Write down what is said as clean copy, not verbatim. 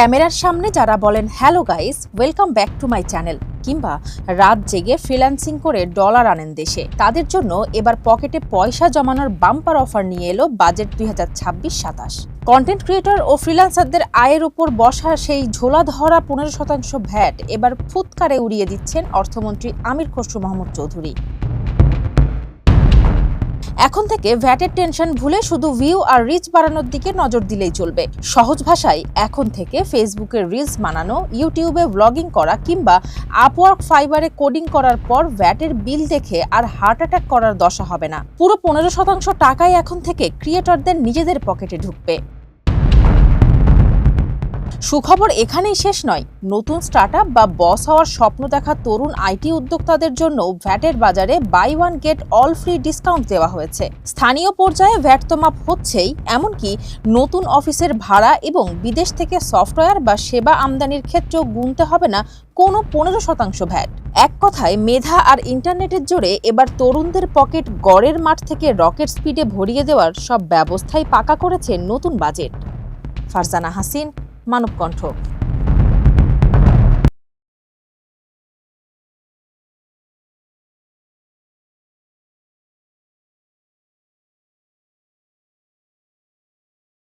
ক্যামেরার সামনে যারা বলেন hello guys, welcome back to my channel, কিংবা রাত জেগে ফ্রিল্যান্সিং করে ডলার আনেন দেশে, তাদের জন্য এবার পকেটে পয়সা জমানোর বাম্পার অফার নিয়ে এলো বাজেট 2026-27। কন্টেন্ট ক্রিয়েটর ও ফ্রিল্যান্সারদের আয়ের উপর বসা সেই ঝোলা ধরা 15% ভ্যাট এবার ফুৎকারে উড়িয়ে দিচ্ছেন অর্থমন্ত্রী আমির খসরু মাহমুদ চৌধুরী। এখন থেকে ভ্যাটের টেনশন ভুলে শুধু ভিউ আর রিচ বাড়ানোর দিকে নজর দিলেই চলবে। সহজ ভাষায়, এখন থেকে ফেসবুকে রিলস বানানো, ইউটিউবে ব্লগিং করা কিংবা আপওয়ার্ক ফাইবারে কোডিং করার পর ভ্যাটের বিল দেখে আর হার্ট অ্যাটাক করার দশা হবে না। পুরো 15% টাকাই এখন থেকে ক্রিয়েটরদের নিজেদের পকেটে ঢুকবে। সুখবর এখানেই শেষ নয়। নতুন স্টার্টআপ বা বস হওয়ার স্বপ্ন দেখা তরুণ আইটি উদ্যোক্তাদের জন্য ভ্যাটের বাজারে buy one get all free discount দেওয়া হয়েছে। স্থানীয় পর্যায়ে ভ্যাট তো মাপ হচ্ছেই, এমনকি নতুন অফিসের ভাড়া এবং বিদেশ থেকে সফটওয়্যার বা সেবা আমদানির ক্ষেত্রেও গুনতে হবে না কোনো 15% ভ্যাট। এক কথায়, মেধা আর ইন্টারনেটের জোরে এবার তরুণদের পকেট গড়ের মাঠ থেকে রকেট স্পিডে ভরিয়ে দেওয়ার সব ব্যবস্থাই পাকা করেছে নতুন বাজেট। ফারজানা হাসিন, মানবকণ্ঠ।